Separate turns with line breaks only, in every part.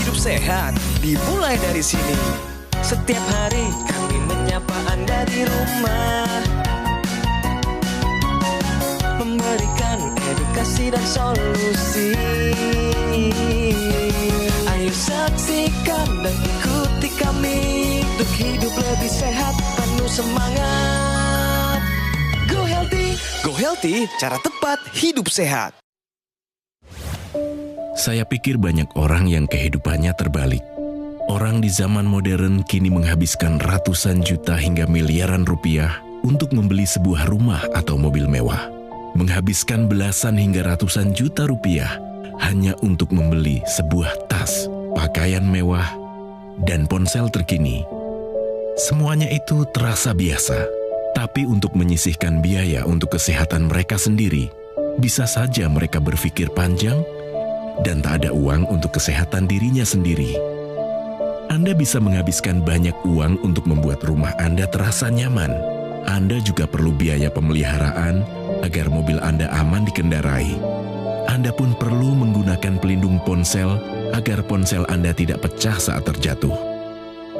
hidup sehat dimulai dari sini. Setiap hari kami menyapa Anda di rumah, memberikan edukasi dan solusi. Ayo saksikan dan ikuti kami untuk hidup lebih sehat, penuh semangat. Go Healthy, cara tepat hidup sehat.
Saya pikir banyak orang yang kehidupannya terbalik. Orang di zaman modern kini menghabiskan ratusan juta hingga miliaran rupiah untuk membeli sebuah rumah atau mobil mewah. Menghabiskan belasan hingga ratusan juta rupiah hanya untuk membeli sebuah tas, pakaian mewah, dan ponsel terkini. Semuanya itu terasa biasa, tapi untuk menyisihkan biaya untuk kesehatan mereka sendiri, bisa saja mereka berpikir panjang dan tak ada uang untuk kesehatan dirinya sendiri. Anda bisa menghabiskan banyak uang untuk membuat rumah Anda terasa nyaman. Anda juga perlu biaya pemeliharaan agar mobil Anda aman dikendarai. Anda pun perlu menggunakan pelindung ponsel agar ponsel Anda tidak pecah saat terjatuh.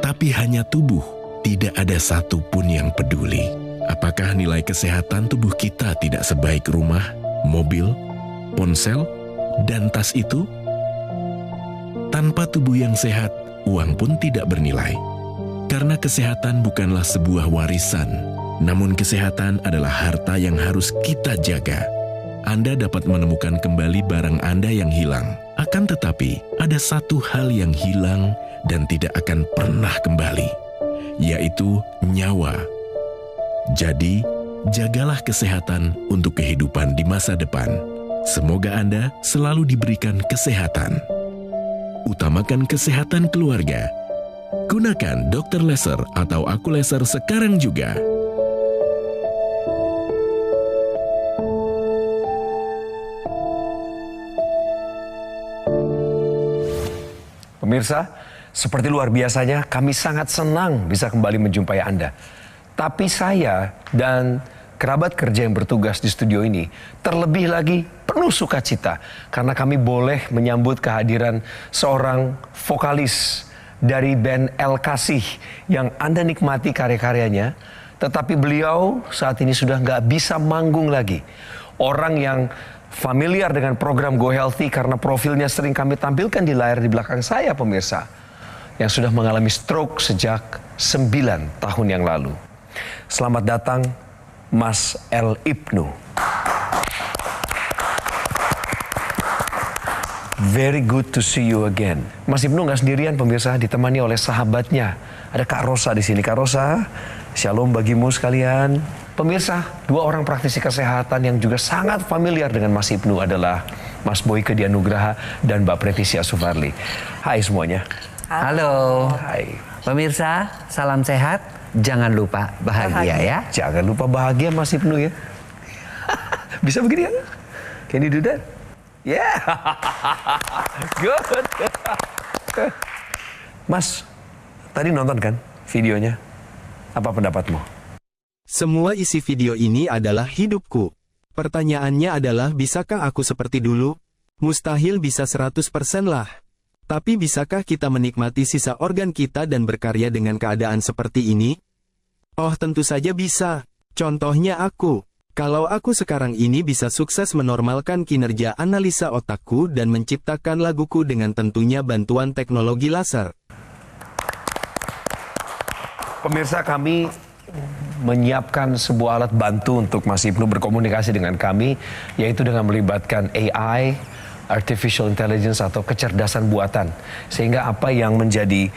Tapi hanya tubuh, tidak ada satupun yang peduli. Apakah nilai kesehatan tubuh kita tidak sebaik rumah, mobil, ponsel, dan tas itu? Tanpa tubuh yang sehat, uang pun tidak bernilai. Karena kesehatan bukanlah sebuah warisan, namun kesehatan adalah harta yang harus kita jaga. Anda dapat menemukan kembali barang Anda yang hilang. Akan tetapi, ada satu hal yang hilang dan tidak akan pernah kembali, yaitu nyawa. Jadi, jagalah kesehatan untuk kehidupan di masa depan. Semoga Anda selalu diberikan kesehatan. Utamakan kesehatan keluarga. Gunakan Dr. Laser atau Aku Laser sekarang juga.
Pemirsa, seperti luar biasanya kami sangat senang bisa kembali menjumpai Anda. Tapi saya dan kerabat kerja yang bertugas di studio ini terlebih lagi penuh sukacita karena kami boleh menyambut kehadiran seorang vokalis dari band El Kasih yang Anda nikmati karya-karyanya, tetapi beliau saat ini sudah nggak bisa manggung lagi. Orang yang familiar dengan program Go Healthy karena profilnya sering kami tampilkan di layar di belakang saya, pemirsa, yang sudah mengalami stroke sejak 9 tahun yang lalu. Selamat datang Mas El Ibnu. Very good to see you again. Mas Ibnu nggak sendirian, pemirsa, ditemani oleh sahabatnya. Ada Kak Rosa di sini. Kak Rosa, shalom bagimu sekalian. Pemirsa, dua orang praktisi kesehatan yang juga sangat familiar dengan Mas Ibnu adalah Mas Boyke Dianugraha dan Mbak Pretisia Sufarli. Hai semuanya.
Halo.
Hai.
Pemirsa, salam sehat. Jangan lupa bahagia ya.
Jangan lupa bahagia Mas Ibnu ya. Bisa begini ya? Can you do that? Yeah. Good. Mas, tadi nonton kan videonya? Apa pendapatmu?
Semua isi video ini adalah hidupku. Pertanyaannya adalah, bisakah aku seperti dulu? Mustahil bisa 100% lah. Tapi bisakah kita menikmati sisa organ kita dan berkarya dengan keadaan seperti ini? Oh, tentu saja bisa. Contohnya aku. Kalau aku sekarang ini bisa sukses menormalkan kinerja analisa otakku dan menciptakan laguku dengan tentunya bantuan teknologi laser.
Pemirsa, kami menyiapkan sebuah alat bantu untuk Mas Ibnu berkomunikasi dengan kami, yaitu dengan melibatkan AI, Artificial Intelligence atau kecerdasan buatan. Sehingga apa yang menjadi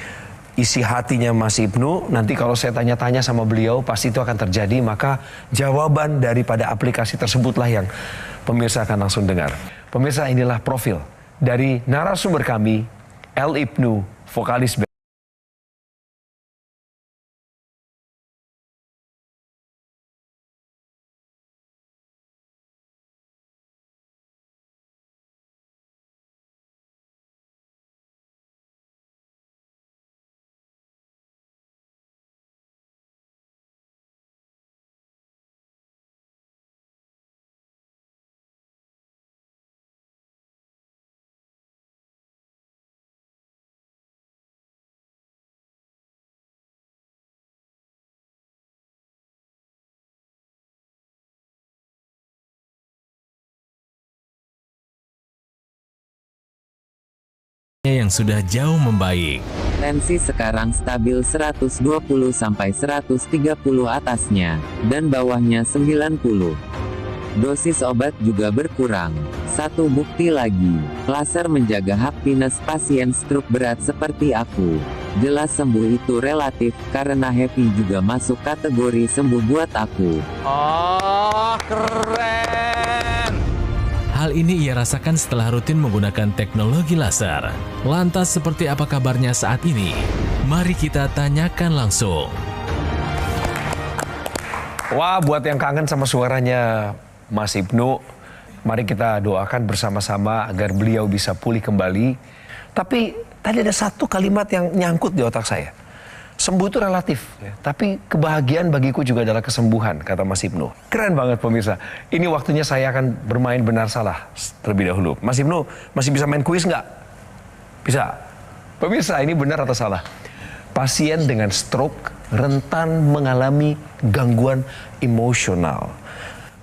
isi hatinya Mas Ibnu, nanti kalau saya tanya-tanya sama beliau, pasti itu akan terjadi, maka jawaban daripada aplikasi tersebutlah yang pemirsa akan langsung dengar. Pemirsa, inilah profil dari narasumber kami, El Ibnu, vokalis
yang sudah jauh membaik.
Tensi sekarang stabil 120 sampai 130 atasnya, dan bawahnya 90. Dosis obat juga berkurang. Satu bukti lagi, laser menjaga happiness pasien stroke berat seperti aku. Jelas sembuh itu relatif, karena happy juga masuk kategori sembuh buat aku.
Oh, keren.
Hal ini ia rasakan setelah rutin menggunakan teknologi laser. Lantas seperti apa kabarnya saat ini? Mari kita tanyakan langsung.
Wah, buat yang kangen sama suaranya Mas Ibnu, mari kita doakan bersama-sama agar beliau bisa pulih kembali. Tapi tadi ada satu kalimat yang nyangkut di otak saya. Sembuh itu relatif, ya. Tapi kebahagiaan bagiku juga adalah kesembuhan, kata Mas Ibnu. Keren banget pemirsa. Ini waktunya saya akan bermain benar salah terlebih dahulu. Mas Ibnu masih bisa main kuis nggak? Bisa. Pemirsa, ini benar atau salah? Pasien dengan stroke rentan mengalami gangguan emosional.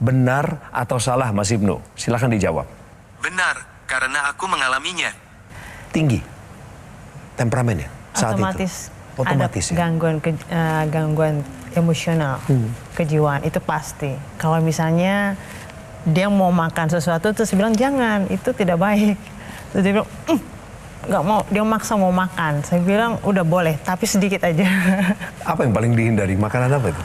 Benar atau salah Mas Ibnu? Silahkan dijawab.
Benar, karena aku mengalaminya.
Tinggi temperamennya saat
otomatis.
itu. Otomatis
ada
ya?
gangguan emosional, kejiwaan itu pasti. Kalau misalnya dia mau makan sesuatu terus bilang jangan, itu tidak baik. Terus dia bilang nggak mau, dia maksa mau makan. Saya bilang udah boleh, tapi sedikit aja.
Apa yang paling dihindari? Makanan apa itu?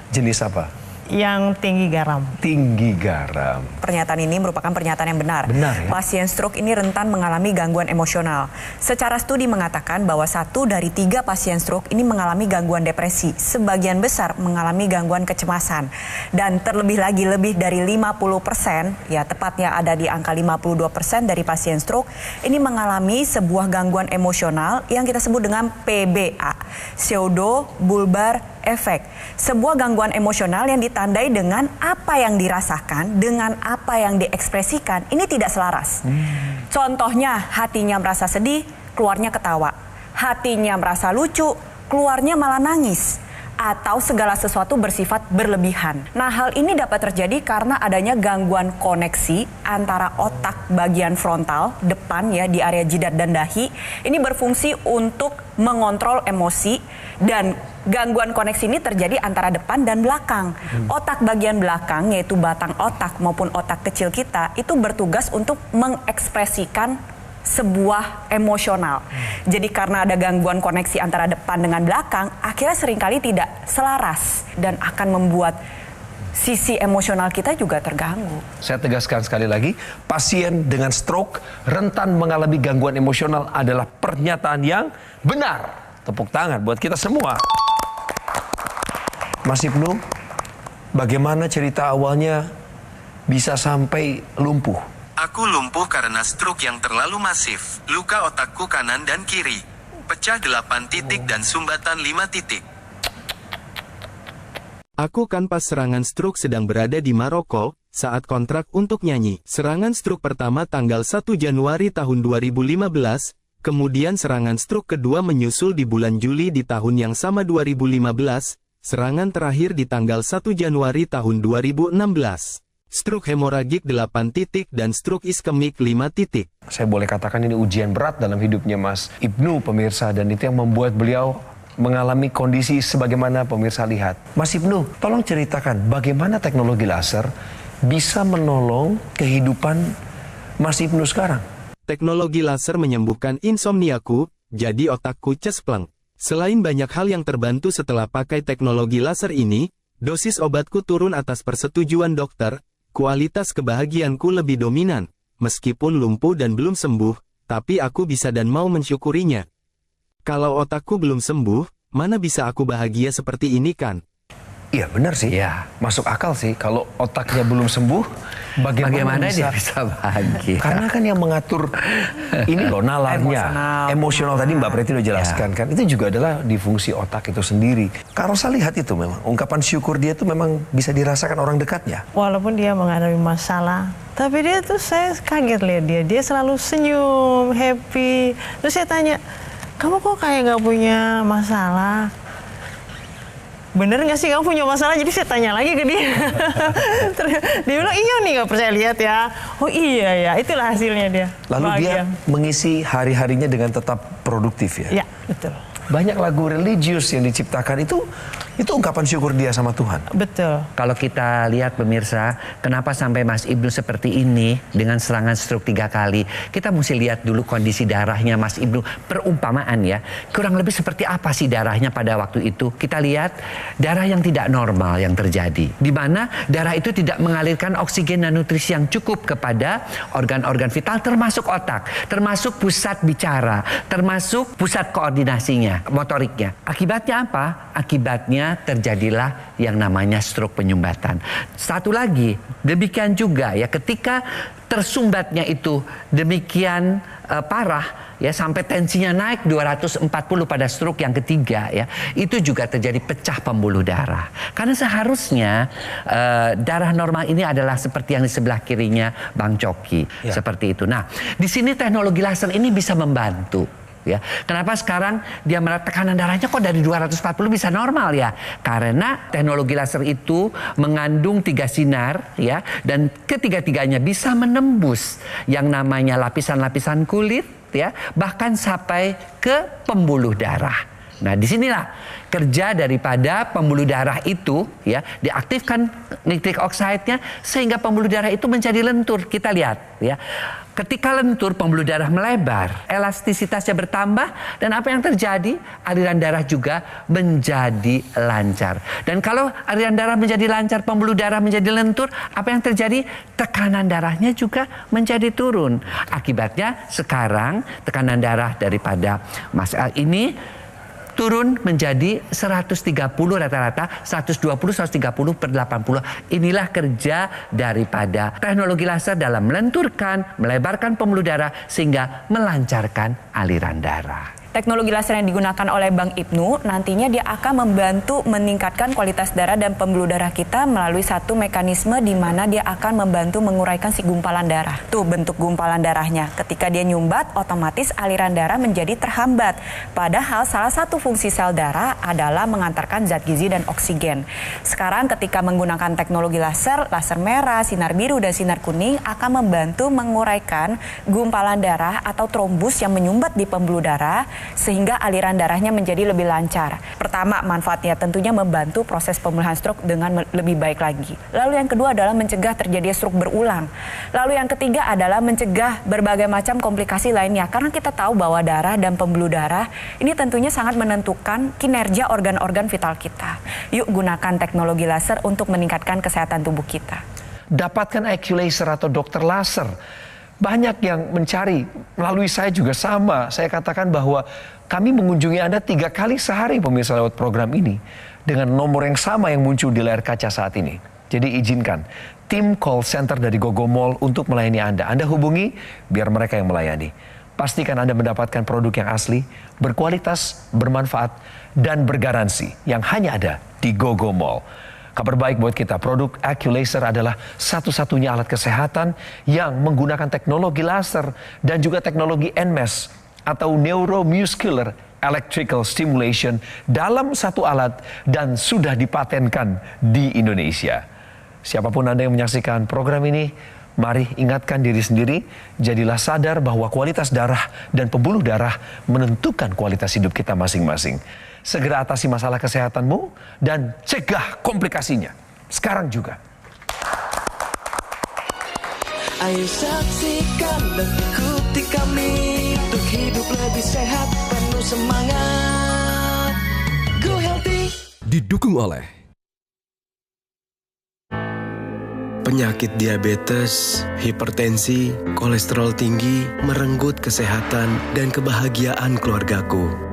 Jenis apa?
Yang tinggi garam.
Tinggi garam.
Pernyataan ini merupakan pernyataan yang benar.
Benar ya?
Pasien stroke ini rentan mengalami gangguan emosional. Secara studi mengatakan bahwa 1 dari 3 pasien stroke ini mengalami gangguan depresi. Sebagian besar mengalami gangguan kecemasan. Dan terlebih lagi lebih dari 50%, ya tepatnya ada di angka 52% dari pasien stroke, ini mengalami sebuah gangguan emosional yang kita sebut dengan PBA. Pseudobulbar efek. Sebuah gangguan emosional yang ditandai dengan apa yang dirasakan, dengan apa yang diekspresikan, ini tidak selaras. Contohnya, hatinya merasa sedih, keluarnya ketawa. Hatinya merasa lucu, keluarnya malah nangis. Atau segala sesuatu bersifat berlebihan. Nah, hal ini dapat terjadi karena adanya gangguan koneksi antara otak bagian frontal, depan ya, di area jidat dan dahi. Ini berfungsi untuk mengontrol emosi, dan gangguan koneksi ini terjadi antara depan dan belakang. Otak bagian belakang, yaitu batang otak maupun otak kecil kita, itu bertugas untuk mengekspresikan sebuah emosional. Jadi karena ada gangguan koneksi antara depan dengan belakang, akhirnya seringkali tidak selaras dan akan membuat sisi emosional kita juga terganggu.
Saya tegaskan sekali lagi, pasien dengan stroke rentan mengalami gangguan emosional adalah pernyataan yang benar. Tepuk tangan buat kita semua. Mas Ibnu, bagaimana cerita awalnya bisa sampai lumpuh?
Aku lumpuh karena stroke yang terlalu masif. Luka otakku kanan dan kiri. Pecah 8 titik dan sumbatan 5 titik. Aku kan pas serangan stroke sedang berada di Maroko, saat kontrak untuk nyanyi. Serangan stroke pertama tanggal 1 Januari tahun 2015, kemudian serangan stroke kedua menyusul di bulan Juli di tahun yang sama 2015, serangan terakhir di tanggal 1 Januari tahun 2016. Stroke hemoragik 8 titik dan stroke iskemik 5 titik.
Saya boleh katakan ini ujian berat dalam hidupnya Mas Ibnu pemirsa, dan itu yang membuat beliau mengalami kondisi sebagaimana pemirsa lihat. Mas Ibnu, tolong ceritakan bagaimana teknologi laser bisa menolong kehidupan Mas Ibnu sekarang.
Teknologi laser menyembuhkan insomniaku, jadi otakku cespleng. Selain banyak hal yang terbantu setelah pakai teknologi laser ini, dosis obatku turun atas persetujuan dokter. Kualitas kebahagiaanku lebih dominan, meskipun lumpuh dan belum sembuh, tapi aku bisa dan mau mensyukurinya. Kalau otakku belum sembuh, mana bisa aku bahagia seperti ini kan?
Iya benar sih,
Ya.
masuk akal sih. Kalau otaknya belum sembuh, bagaimana
dia bisa bahagia?
Karena kan yang mengatur ini loh nalarnya, emosional tadi Mbak Preti udah jelaskan kan, itu juga adalah di fungsi otak itu sendiri. Kalau saya lihat itu memang ungkapan syukur dia itu memang bisa dirasakan orang dekatnya.
Walaupun dia mengalami masalah, tapi dia tuh saya kaget lihat dia selalu senyum, happy. Terus saya tanya, kamu kok kayak gak punya masalah? bener nggak sih kamu punya masalah? Jadi saya tanya lagi ke dia. Dia bilang, iya nih, nggak percaya, lihat ya. Oh iya ya, itulah hasilnya dia.
Lalu
bahagia.
dia mengisi hari-harinya dengan tetap produktif ya?
Ya, betul.
Banyak lagu religius yang diciptakan itu ungkapan syukur dia sama Tuhan.
Betul.
Kalau kita lihat pemirsa, kenapa sampai Mas Ibnu seperti ini dengan serangan stroke 3 kali? Kita mesti lihat dulu kondisi darahnya Mas Ibnu. Perumpamaan ya, kurang lebih seperti apa sih darahnya pada waktu itu? Kita lihat darah yang tidak normal yang terjadi. Di mana darah itu tidak mengalirkan oksigen dan nutrisi yang cukup kepada organ-organ vital termasuk otak, termasuk pusat bicara, termasuk pusat koordinasinya, motoriknya. Akibatnya apa? Akibatnya terjadilah yang namanya stroke penyumbatan. Satu lagi, demikian juga ya, ketika tersumbatnya itu demikian parah ya, sampai tensinya naik 240 pada stroke yang ketiga ya, itu juga terjadi pecah pembuluh darah. Karena seharusnya darah normal ini adalah seperti yang di sebelah kirinya Bang Coki, seperti itu. Nah, di sini teknologi laser ini bisa membantu. Ya, kenapa sekarang dia tekanan darahnya kok dari 240 bisa normal ya? Karena teknologi laser itu mengandung 3 sinar ya, dan ketiga-tiganya bisa menembus yang namanya lapisan-lapisan kulit ya, bahkan sampai ke pembuluh darah. Nah, disinilah kerja daripada pembuluh darah itu ya, diaktifkan nitric oxide-nya sehingga pembuluh darah itu menjadi lentur. Kita lihat ya. Ketika lentur, pembuluh darah melebar, elastisitasnya bertambah, dan apa yang terjadi? Aliran darah juga menjadi lancar. Dan kalau aliran darah menjadi lancar, pembuluh darah menjadi lentur, apa yang terjadi? Tekanan darahnya juga menjadi turun. Akibatnya sekarang tekanan darah daripada Mas Al ini turun menjadi 130 rata-rata, 120-130/80. Inilah kerja daripada teknologi laser dalam melenturkan, melebarkan pembuluh darah sehingga melancarkan aliran darah.
Teknologi laser yang digunakan oleh Bang Ibnu nantinya dia akan membantu meningkatkan kualitas darah dan pembuluh darah kita melalui satu mekanisme di mana dia akan membantu menguraikan si gumpalan darah. Tuh bentuk gumpalan darahnya. Ketika dia nyumbat, otomatis aliran darah menjadi terhambat. Padahal salah satu fungsi sel darah adalah mengantarkan zat gizi dan oksigen. Sekarang ketika menggunakan teknologi laser, laser merah, sinar biru, dan sinar kuning akan membantu menguraikan gumpalan darah atau trombus yang menyumbat di pembuluh darah, sehingga aliran darahnya menjadi lebih lancar. Pertama, manfaatnya tentunya membantu proses pemulihan stroke dengan lebih baik lagi. Lalu yang kedua adalah mencegah terjadi stroke berulang. Lalu yang ketiga adalah mencegah berbagai macam komplikasi lainnya. Karena kita tahu bahwa darah dan pembuluh darah ini tentunya sangat menentukan kinerja organ-organ vital kita. Yuk gunakan teknologi laser untuk meningkatkan kesehatan tubuh kita.
Dapatkan AccuLaser atau dokter laser. Banyak yang mencari, melalui saya juga sama. Saya katakan bahwa kami mengunjungi Anda 3 kali sehari pemirsa lewat program ini. Dengan nomor yang sama yang muncul di layar kaca saat ini. Jadi izinkan tim call center dari Gogo Mall untuk melayani Anda. Anda hubungi biar mereka yang melayani. Pastikan Anda mendapatkan produk yang asli, berkualitas, bermanfaat, dan bergaransi yang hanya ada di Gogo Mall. Kabar baik buat kita, produk AccuLaser adalah satu-satunya alat kesehatan yang menggunakan teknologi laser dan juga teknologi NMES atau Neuromuscular Electrical Stimulation dalam satu alat dan sudah dipatenkan di Indonesia. Siapapun Anda yang menyaksikan program ini, mari ingatkan diri sendiri, jadilah sadar bahwa kualitas darah dan pembuluh darah menentukan kualitas hidup kita masing-masing. Segera atasi masalah kesehatanmu dan cegah komplikasinya. Sekarang juga.
Ayo saksikan dan ikuti kami untuk hidup lebih sehat, penuh semangat. Go Healthy.
Didukung oleh penyakit diabetes, hipertensi, kolesterol tinggi, merenggut kesehatan dan kebahagiaan keluargaku.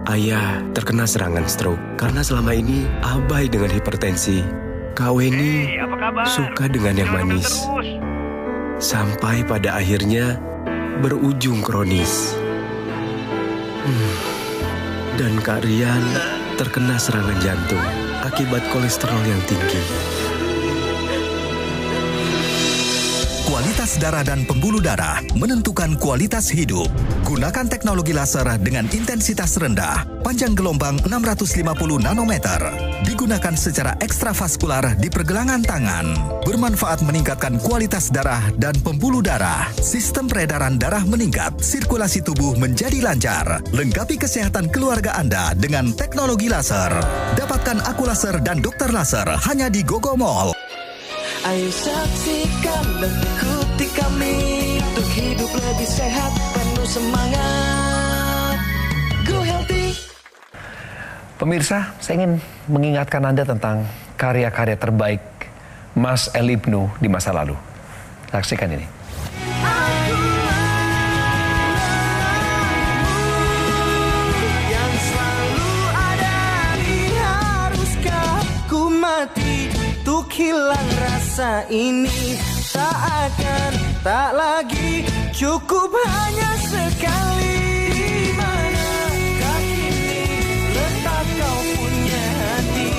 Ayah terkena serangan stroke karena selama ini abai dengan hipertensi. Kak Weni suka dengan yang manis. Sampai pada akhirnya berujung kronis. Dan Kak Rian terkena serangan jantung akibat kolesterol yang tinggi.
Kualitas kualitas darah dan pembuluh darah menentukan kualitas hidup. Gunakan teknologi laser dengan intensitas rendah, panjang gelombang 650 nanometer. Digunakan secara ekstravaskular di pergelangan tangan. Bermanfaat meningkatkan kualitas darah dan pembuluh darah. Sistem peredaran darah meningkat, sirkulasi tubuh menjadi lancar. Lengkapi kesehatan keluarga Anda dengan teknologi laser. Dapatkan aku laser dan dokter laser hanya di Gogo Mall.
Ayo saksikan dan ikuti kami untuk hidup lebih sehat, penuh semangat. Go Healthy.
Pemirsa, saya ingin mengingatkan Anda tentang karya-karya terbaik Mas El Ibnu di masa lalu. Saksikan ini.
Yang selalu ada di haruskah ku mati untuk hilang rasa ini. Tak lagi cukup hanya sekali. Di manakah kini letak kau punya hati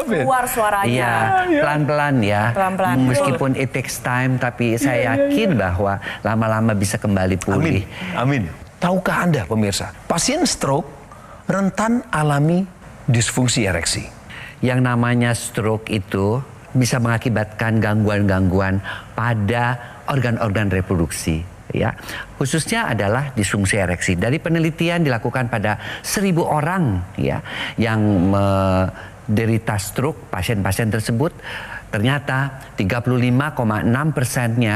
keluar suaranya.
Iya, pelan-pelan ya.
Pelan-pelan.
Meskipun it takes time, tapi saya yakin bahwa lama-lama bisa kembali pulih.
Amin. Tahukah Anda pemirsa, pasien stroke rentan alami disfungsi ereksi.
Yang namanya stroke itu bisa mengakibatkan gangguan-gangguan pada organ-organ reproduksi. Ya, khususnya adalah disfungsi ereksi. Dari penelitian dilakukan pada 1.000 orang ya yang menderita stroke, pasien-pasien tersebut ternyata 35,6%-nya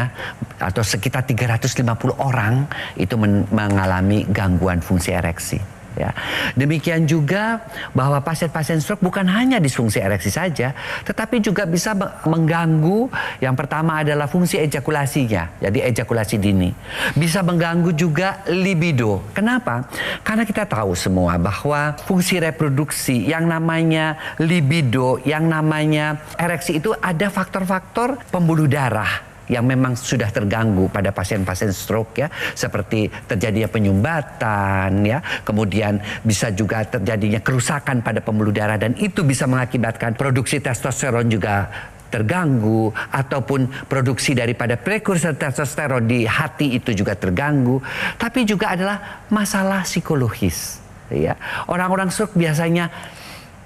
atau sekitar 350 orang itu mengalami gangguan fungsi ereksi. Ya. Demikian juga bahwa pasien-pasien stroke bukan hanya disfungsi ereksi saja, tetapi juga bisa mengganggu. Yang pertama adalah fungsi ejakulasinya, jadi ejakulasi dini. Bisa mengganggu juga libido. Kenapa? Karena kita tahu semua bahwa fungsi reproduksi, yang namanya libido, yang namanya ereksi itu ada faktor-faktor pembuluh darah yang memang sudah terganggu pada pasien-pasien stroke ya, seperti terjadinya penyumbatan ya, kemudian bisa juga terjadinya kerusakan pada pembuluh darah dan itu bisa mengakibatkan produksi testosteron juga terganggu ataupun produksi daripada prekursor testosteron di hati itu juga terganggu, tapi juga adalah masalah psikologis ya. Orang-orang stroke biasanya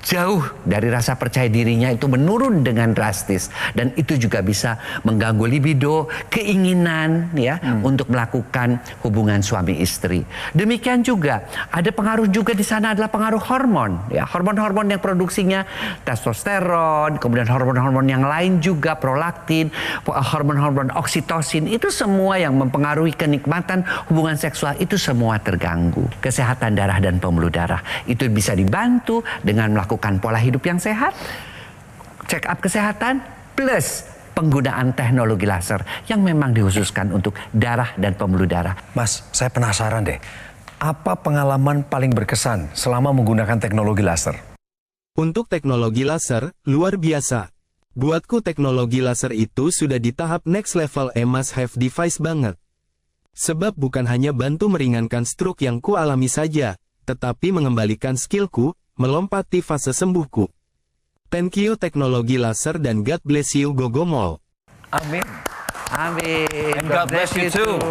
jauh dari rasa percaya dirinya itu menurun dengan drastis dan itu juga bisa mengganggu libido, keinginan ya untuk melakukan hubungan suami istri. Demikian juga ada pengaruh juga di sana adalah pengaruh hormon ya, hormon-hormon yang produksinya testosteron, kemudian hormon-hormon yang lain juga prolaktin, hormon-hormon oksitosin, itu semua yang mempengaruhi kenikmatan hubungan seksual itu semua terganggu. Kesehatan darah dan pembuluh darah itu bisa dibantu dengan melakukan pola hidup yang sehat, check up kesehatan, plus penggunaan teknologi laser yang memang dikhususkan untuk darah dan pembuluh darah.
Mas, saya penasaran deh, apa pengalaman paling berkesan selama menggunakan teknologi laser?
Untuk teknologi laser, luar biasa. Buatku teknologi laser itu sudah di tahap next level must have device banget. Sebab bukan hanya bantu meringankan stroke yang ku alami saja, tetapi mengembalikan skillku, melompati fase sembuhku. Thank you teknologi laser dan God bless you Gogo Mall.
Amin.
Amin.
And God bless you too.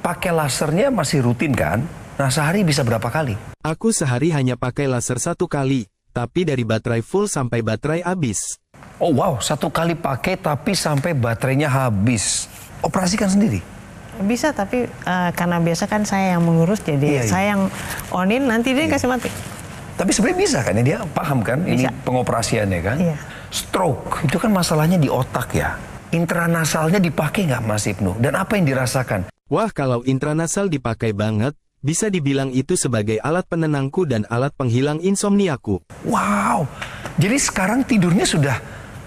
Pakai lasernya masih rutin kan? Nah, sehari bisa berapa kali?
Aku sehari hanya pakai laser 1 kali, tapi dari baterai full sampai baterai habis.
Oh wow, 1 kali pakai tapi sampai baterainya habis. Operasikan sendiri?
Bisa, tapi karena biasa kan saya yang mengurus, jadi saya yang on-in, nanti dia kasih mati.
Tapi sebenarnya bisa kan, dia paham kan
bisa.
Ini pengoperasiannya kan?
Iya.
Stroke, itu kan masalahnya di otak ya. Intranasalnya dipakai nggak Mas Ibnu? Dan apa yang dirasakan?
Wah, kalau intranasal dipakai banget, bisa dibilang itu sebagai alat penenangku dan alat penghilang insomniaku.
Wow, jadi sekarang tidurnya sudah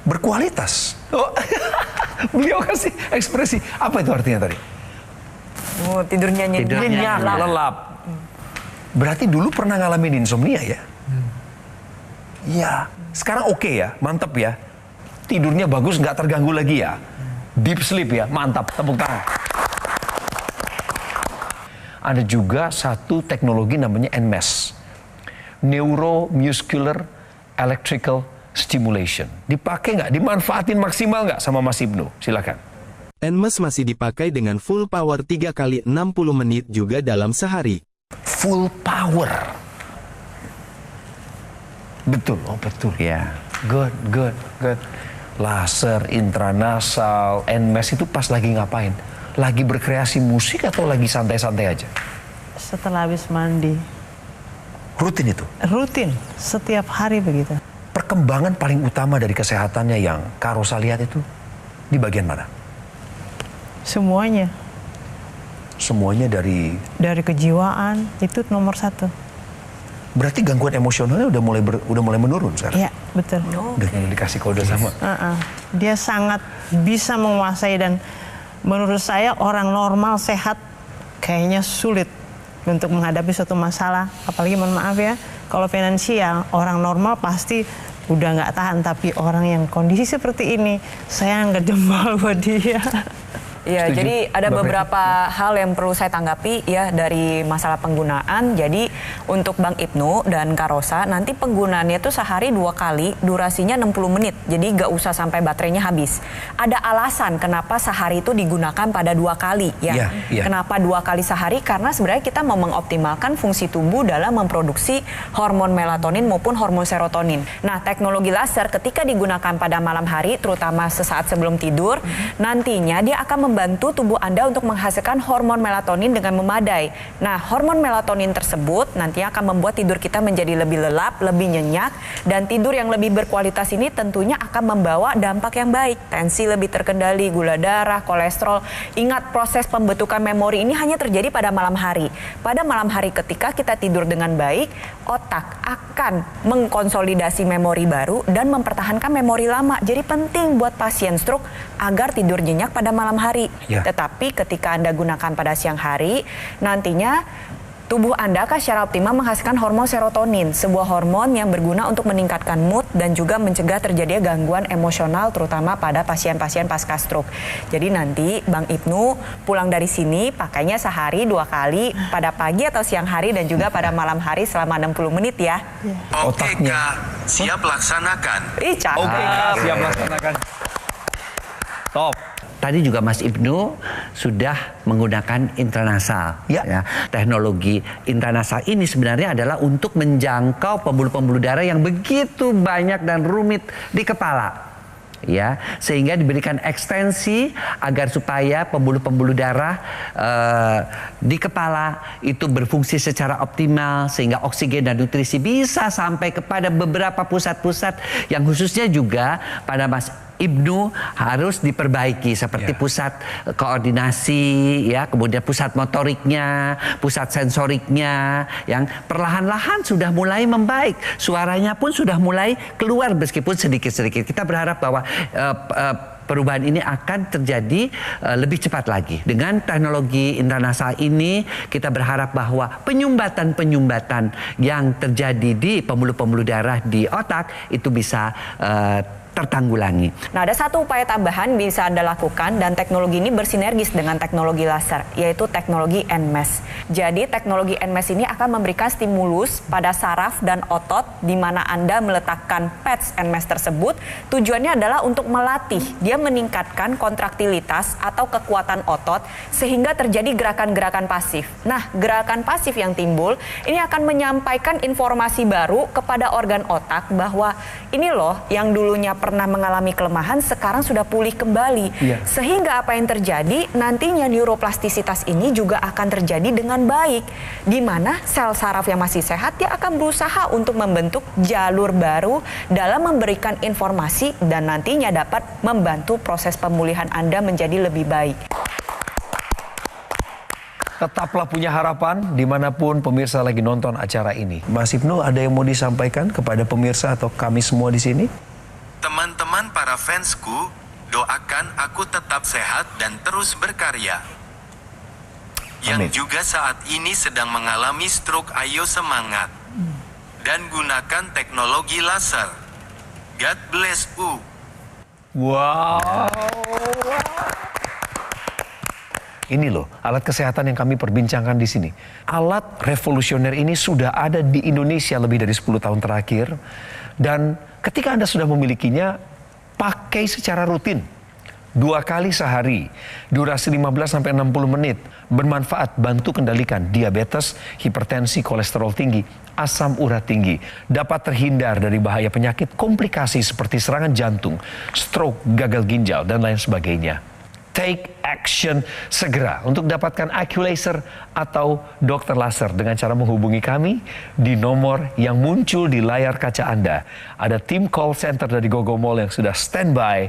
berkualitas. Oh. Beliau kasih ekspresi, apa itu artinya tadi?
Oh, tidurnya
nyenyak, lelap. Berarti dulu pernah ngalamin insomnia ya? Iya. Sekarang oke ya, mantep ya. Tidurnya bagus, nggak terganggu lagi ya. Deep sleep ya, mantap. Tepuk tangan. Ada juga satu teknologi namanya NMES, Neuromuscular Electrical Stimulation. Dipakai nggak? Dimanfaatin maksimal nggak sama Mas Ibnu? Silakan.
NMES masih dipakai dengan full power 3 kali 60 menit juga dalam sehari.
Full power. Betul, oh betul.
Ya.
Good. Laser, intranasal, NMES itu pas lagi ngapain? Lagi berkreasi musik atau lagi santai-santai aja?
Setelah habis mandi.
Rutin itu?
Rutin, setiap hari begitu.
Perkembangan paling utama dari kesehatannya yang Kak Rosa lihat itu di bagian mana?
Semuanya.
Semuanya dari
kejiwaan, itu nomor 1.
Berarti gangguan emosionalnya udah mulai menurun sekarang?
Iya, betul.
Dengan dikasih kode sama?
Dia sangat bisa menguasai, dan menurut saya orang normal sehat kayaknya sulit untuk menghadapi suatu masalah. Apalagi mohon maaf ya, kalau finansial orang normal pasti udah nggak tahan. Tapi orang yang kondisi seperti ini, saya angkat jempol buat dia.
Iya, jadi ada beberapa hal yang perlu saya tanggapi ya dari masalah penggunaan. Jadi untuk Bang Ibnu dan Kak Rosa, nanti penggunaannya itu sehari 2 kali, durasinya 60 menit. Jadi nggak usah sampai baterainya habis. Ada alasan kenapa sehari itu digunakan pada 2 kali ya. Kenapa 2 kali sehari? Karena sebenarnya kita mau mengoptimalkan fungsi tubuh dalam memproduksi hormon melatonin maupun hormon serotonin. Nah, teknologi laser ketika digunakan pada malam hari, terutama sesaat sebelum tidur, nantinya dia akan membantu tubuh Anda untuk menghasilkan hormon melatonin dengan memadai. Nah, hormon melatonin tersebut nanti akan membuat tidur kita menjadi lebih lelap, lebih nyenyak, dan tidur yang lebih berkualitas ini tentunya akan membawa dampak yang baik. Tensi lebih terkendali, gula darah, kolesterol. Ingat, proses pembentukan memori ini hanya terjadi pada malam hari. Pada malam hari ketika kita tidur dengan baik, otak akan mengkonsolidasi memori baru dan mempertahankan memori lama. Jadi penting buat pasien stroke agar tidur nyenyak pada malam hari. Tetapi ketika Anda gunakan pada siang hari, nantinya tubuh Anda akan secara optimal menghasilkan hormon serotonin, sebuah hormon yang berguna untuk meningkatkan mood dan juga mencegah terjadinya gangguan emosional terutama pada pasien-pasien pasca stroke. Jadi nanti Bang Ibnu pulang dari sini pakainya sehari 2 kali, pada pagi atau siang hari dan juga pada malam hari selama 60 menit ya.
Oke Kak, siap laksanakan.
Oke Kak, siap laksanakan. Top.
Tadi juga Mas Ibnu sudah menggunakan intranasal. Ya. Teknologi intranasal ini sebenarnya adalah untuk menjangkau pembuluh-pembuluh darah yang begitu banyak dan rumit di kepala. Ya, sehingga diberikan ekstensi agar supaya pembuluh-pembuluh darah di kepala itu berfungsi secara optimal, sehingga oksigen dan nutrisi bisa sampai kepada beberapa pusat-pusat yang khususnya juga pada Mas Ibnu harus diperbaiki seperti pusat koordinasi ya, kemudian pusat motoriknya, pusat sensoriknya yang perlahan-lahan sudah mulai membaik. Suaranya pun sudah mulai keluar meskipun sedikit-sedikit. Kita berharap bahwa perubahan ini akan terjadi lebih cepat lagi. Dengan teknologi intranasal ini kita berharap bahwa penyumbatan-penyumbatan yang terjadi di pembuluh-pembuluh darah di otak itu bisa tertanggulangi.
Nah, ada satu upaya tambahan bisa Anda lakukan dan teknologi ini bersinergis dengan teknologi laser, yaitu teknologi NMES. Jadi, teknologi NMES ini akan memberikan stimulus pada saraf dan otot di mana Anda meletakkan pads NMES tersebut. Tujuannya adalah untuk melatih, dia meningkatkan kontraktilitas atau kekuatan otot sehingga terjadi gerakan-gerakan pasif. Nah, gerakan pasif yang timbul ini akan menyampaikan informasi baru kepada organ otak bahwa ini loh yang dulunya pernah mengalami kelemahan sekarang sudah pulih kembali. Sehingga apa yang terjadi nantinya neuroplastisitas ini juga akan terjadi dengan baik, di mana sel saraf yang masih sehat dia akan berusaha untuk membentuk jalur baru dalam memberikan informasi dan nantinya dapat membantu proses pemulihan Anda menjadi lebih baik.
Tetaplah punya harapan dimanapun pemirsa lagi nonton acara ini. Mas Ibnu, ada yang mau disampaikan kepada pemirsa atau kami semua di sini?
Teman-teman para fansku, doakan aku tetap sehat dan terus berkarya. yang
Amin.
juga saat ini sedang mengalami stroke. Ayo semangat dan gunakan teknologi laser. God bless you.
Wow. Ini loh alat kesehatan yang kami perbincangkan di sini. Alat revolusioner ini sudah ada di Indonesia lebih dari 10 tahun terakhir. Dan ketika Anda sudah memilikinya, pakai secara rutin. 2 kali sehari, durasi 15-60 menit, bermanfaat bantu kendalikan diabetes, hipertensi, kolesterol tinggi, asam urat tinggi, dapat terhindar dari bahaya penyakit komplikasi seperti serangan jantung, stroke, gagal ginjal, dan lain sebagainya. Take action segera untuk dapatkan AccuLaser atau dokter laser dengan cara menghubungi kami di nomor yang muncul di layar kaca Anda. Ada tim call center dari Gogo Mall yang sudah standby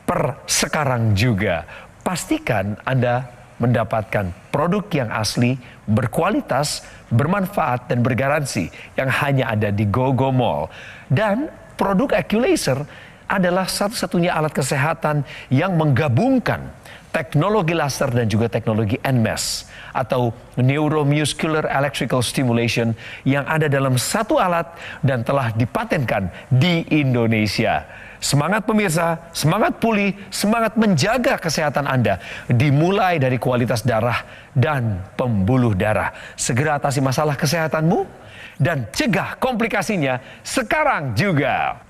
per sekarang juga. Pastikan Anda mendapatkan produk yang asli, berkualitas, bermanfaat, dan bergaransi yang hanya ada di Gogo Mall. Dan produk AccuLaser adalah satu-satunya alat kesehatan yang menggabungkan teknologi laser dan juga teknologi NMES atau Neuromuscular Electrical Stimulation yang ada dalam satu alat dan telah dipatenkan di Indonesia. Semangat pemirsa, semangat pulih, semangat menjaga kesehatan Anda dimulai dari kualitas darah dan pembuluh darah. Segera atasi masalah kesehatanmu dan cegah komplikasinya sekarang juga.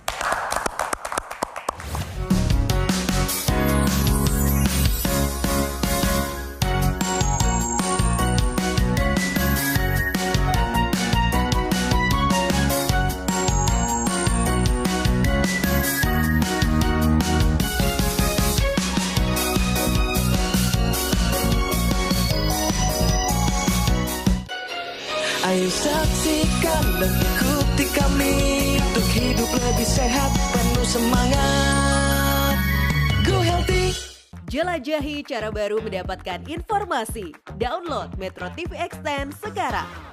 Ayo saksikan dan ikuti kami untuk hidup lebih sehat, penuh semangat. Go Healthy.
Jelajahi cara baru mendapatkan informasi. Download Metro TV Extend sekarang.